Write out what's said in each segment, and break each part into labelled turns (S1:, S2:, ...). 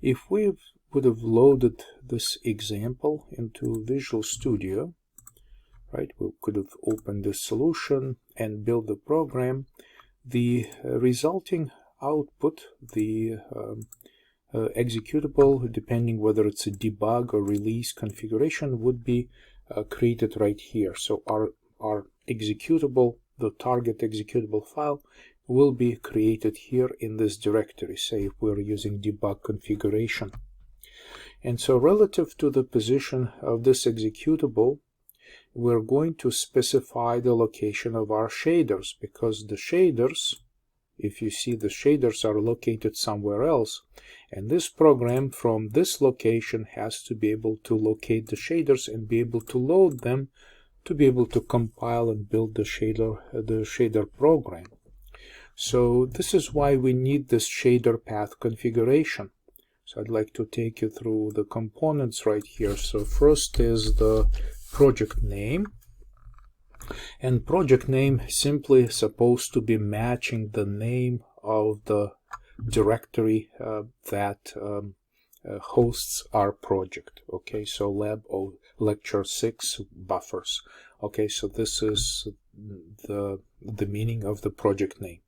S1: If we would have loaded this example into Visual Studio, right, we could have opened the solution and built the program. The resulting output, the executable, depending whether it's a debug or release configuration, would be created right here. So our executable, the target executable file, will be created here in this directory, say if we're using debug configuration. And so relative to the position of this executable, we're going to specify the location of our shaders, because the shaders, if you see, the shaders are located somewhere else, and this program from this location has to be able to locate the shaders and be able to load them to be able to compile and build the shader program. So this is why we need this shader path configuration. So I'd like to take you through the components right here. So first is the project name, and project name simply supposed to be matching the name of the directory that hosts our project. Okay, so lab or lecture 6 buffers. Okay, so this is the meaning of the project name.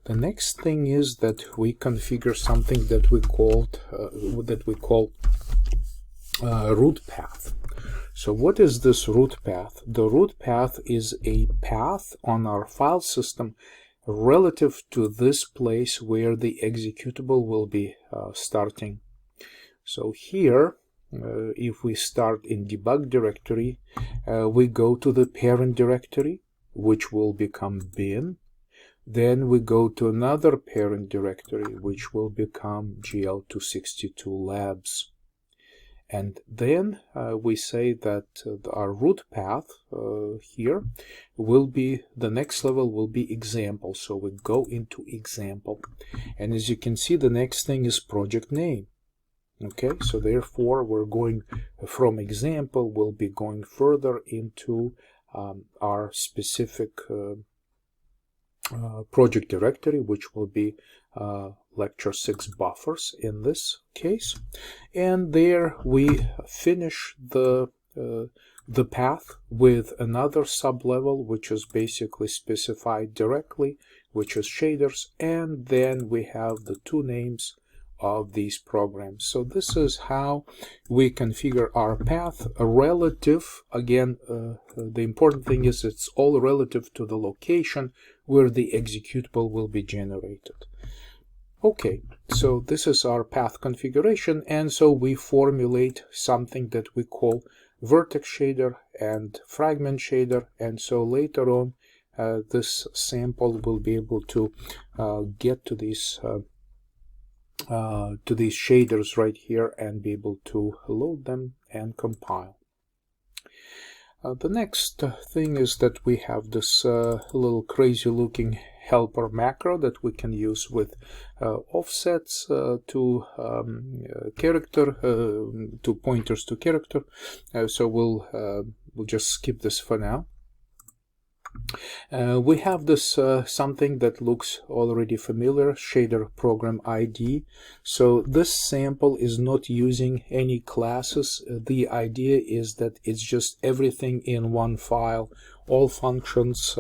S1: The next thing is that we configure something that we call root path. So what is this root path? The root path is a path on our file system relative to this place where the executable will be starting. So here, if we start in debug directory, we go to the parent directory, which will become bin. Then we go to another parent directory, which will become GL262 labs. And then we say that our root path here will be, the next level will be example. So we go into example. And as you can see, the next thing is project name. Okay, so therefore we're going from example, we'll be going further into our specific project directory, which will be lecture 6 buffers in this case. And there we finish the path with another sub-level, which is basically specified directly, which is shaders, and then we have the two names of these programs. So this is how we configure our path relative, again, the important thing is it's all relative to the location where the executable will be generated. Okay, so this is our path configuration, and so we formulate something that we call vertex shader and fragment shader, and so later on this sample will be able to get to these shaders right here and be able to load them and compile. The next thing is that we have this little crazy looking helper macro that we can use with offsets to character, to pointers to character. So we'll just skip this for now. We have this something that looks already familiar, shader program ID. So this sample is not using any classes. The idea is that it's just everything in one file. All functions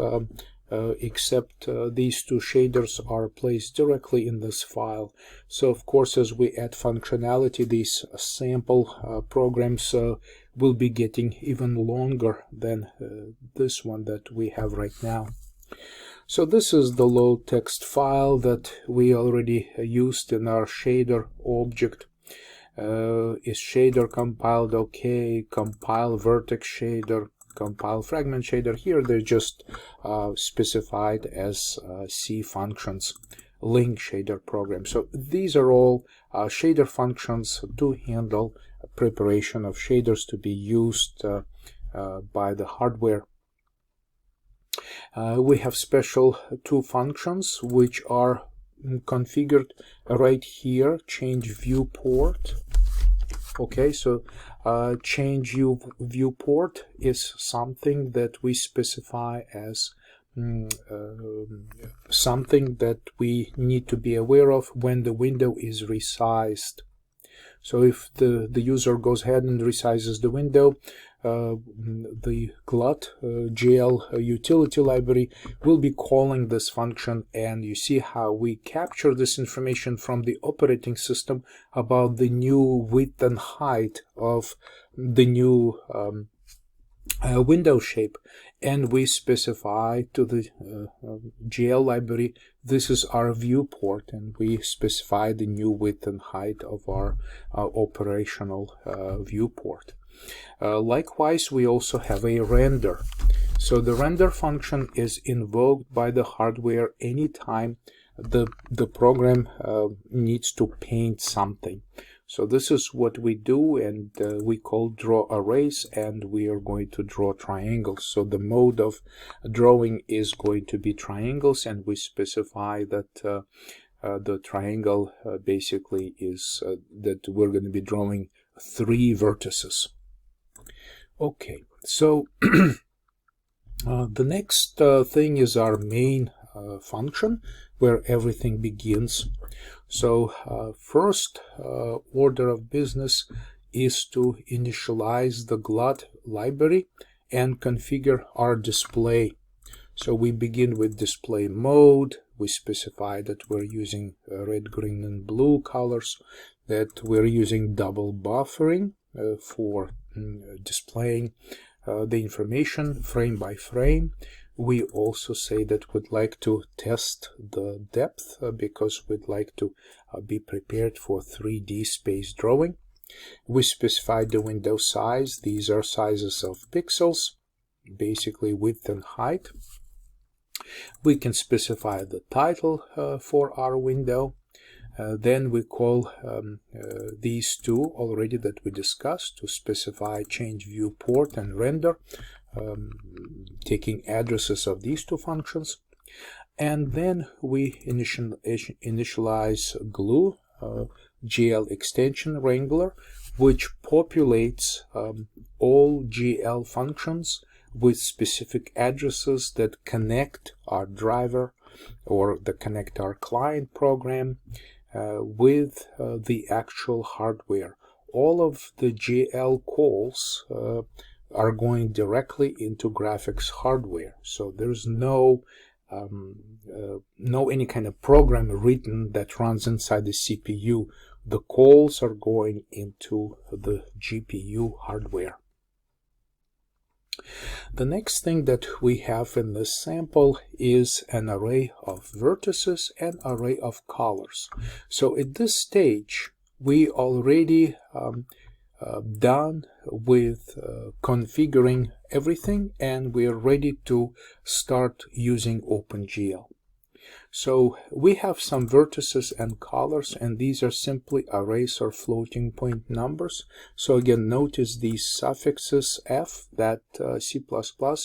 S1: except these two shaders are placed directly in this file. So of course, as we add functionality, these sample programs will be getting even longer than this one that we have right now. So this is the load text file that we already used in our shader object. Is shader compiled? Okay. Compile vertex shader, compile fragment shader. Here they're just specified as C functions, link shader program. So these are all shader functions to handle preparation of shaders to be used by the hardware. We have special two functions which are configured right here. Change viewport. Okay, so change viewport is something that we specify as something that we need to be aware of when the window is resized. So if the user goes ahead and resizes the window, the glut.gl utility library will be calling this function, and you see how we capture this information from the operating system about the new width and height of the new window shape, and we specify to the GL library this is our viewport, and we specify the new width and height of our operational viewport. Likewise, we also have a render. So the render function is invoked by the hardware anytime the program needs to paint something. So this is what we do, and we call draw arrays, and we are going to draw triangles. So the mode of drawing is going to be triangles, and we specify that the triangle basically is that we're going to be drawing 3 vertices. Okay, so the next thing is our main function, where everything begins. So first order of business is to initialize the glut library and configure our display. So we begin with display mode. We specify that we're using red, green, and blue colors, that we're using double buffering for displaying the information frame by frame. We also say that we'd like to test the depth because we'd like to be prepared for 3D space drawing. We specify the window size. These are sizes of pixels, basically width and height. We can specify the title for our window. Then we call these two already that we discussed to specify change viewport and render, taking addresses of these two functions. And then we initialize glue GL extension wrangler, which populates all GL functions with specific addresses that connect our driver or that connect our client program with the actual hardware. All of the GL calls are going directly into graphics hardware, so there's no any kind of program written that runs inside the CPU. The calls are going into the GPU hardware. The next thing that we have in this sample is an array of vertices and array of colors. So at this stage, we already done with configuring everything, and we are ready to start using OpenGL. So we have some vertices and colors, and these are simply arrays or floating point numbers. So again, notice these suffixes F that C++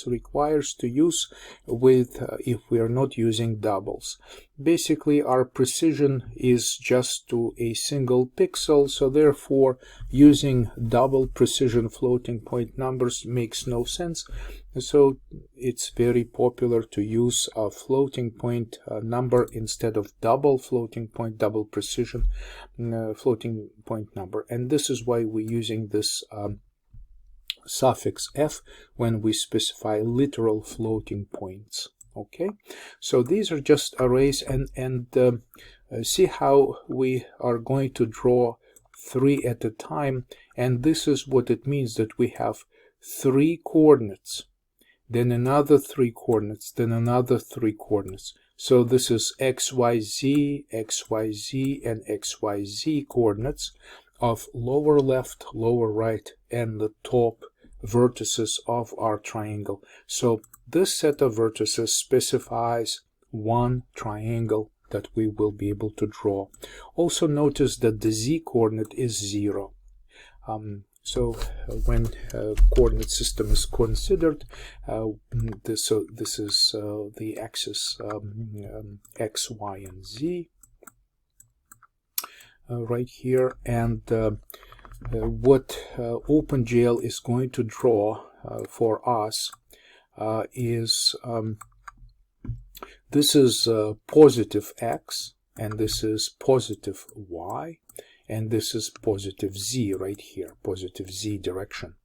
S1: requires to use with if we are not using doubles. Basically, our precision is just to a single pixel, so therefore using double precision floating point numbers makes no sense. So it's very popular to use a floating point number instead of double floating point, double precision floating point number. And this is why we're using this suffix F when we specify literal floating points. Okay, so these are just arrays, and see how we are going to draw 3 at a time, and this is what it means, that we have 3 coordinates, then another 3 coordinates, then another 3 coordinates. So this is XYZ, XYZ, and XYZ coordinates of lower left, lower right, and the top vertices of our triangle. So this set of vertices specifies one triangle that we will be able to draw. Also notice that the Z coordinate is 0. So when coordinate system is considered, this is the axis X, Y, and Z right here, and what OpenGL is going to draw for us is this is positive X, and this is positive Y, and this is positive z right here, positive z direction.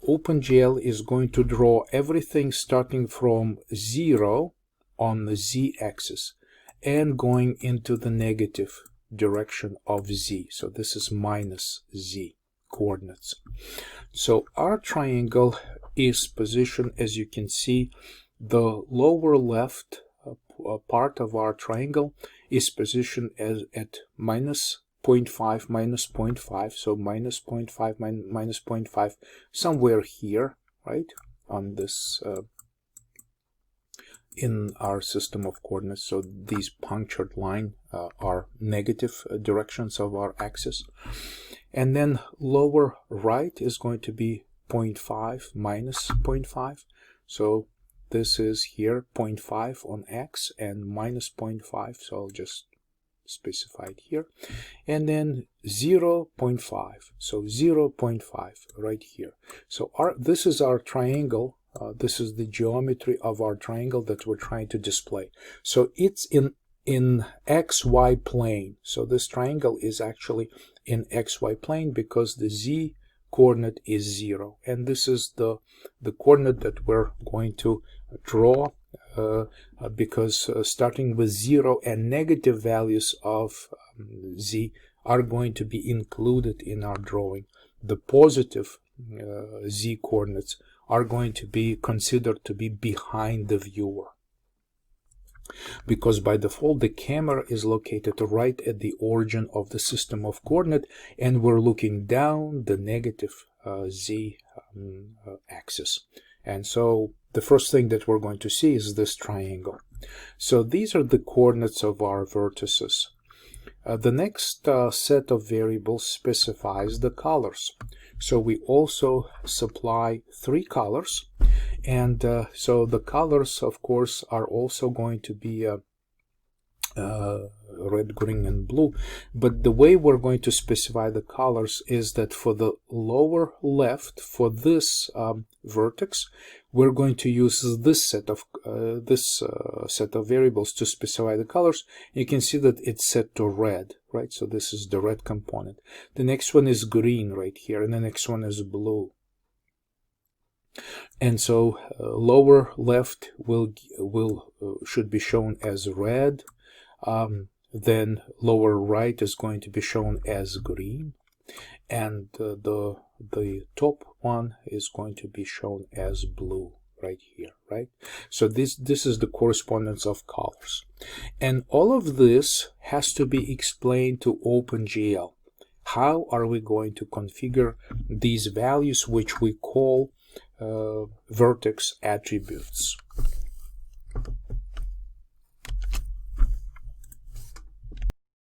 S1: OpenGL is going to draw everything starting from 0 on the z-axis and going into the negative direction of z. So this is minus z coordinates. So our triangle is positioned, as you can see, the lower left part of our triangle is positioned as at minus 0.5, minus 0.5, so minus 0.5, minus 0.5, somewhere here, right, on this, in our system of coordinates. So these punctured line are negative directions of our axis. And then lower right is going to be 0.5 minus 0.5. So this is here 0.5 on x and minus 0.5. So I'll just specify it here. And then 0.5. So 0.5 right here. So this is our triangle. This is the geometry of our triangle that we're trying to display. So it's in xy plane. So this triangle is actually in xy plane because the z coordinate is 0, and this is the coordinate that we're going to draw because starting with 0 and negative values of z are going to be included in our drawing. The positive z coordinates are going to be considered to be behind the viewer, because by default the camera is located right at the origin of the system of coordinate, and we're looking down the negative z axis. And so the first thing that we're going to see is this triangle. So these are the coordinates of our vertices. The next set of variables specifies the colors. So we also supply 3 colors, and so the colors, of course, are also going to be red, green, and blue. But the way we're going to specify the colors is that for the lower left, for this vertex, we're going to use this set of variables to specify the colors. You can see that it's set to red, right? So this is the red component. The next one is green right here, and the next one is blue. And so lower left should be shown as red. Then lower right is going to be shown as green, and the top one is going to be shown as blue right here, right? So this is the correspondence of colors, and all of this has to be explained to OpenGL. How are we going to configure these values, which we call vertex attributes?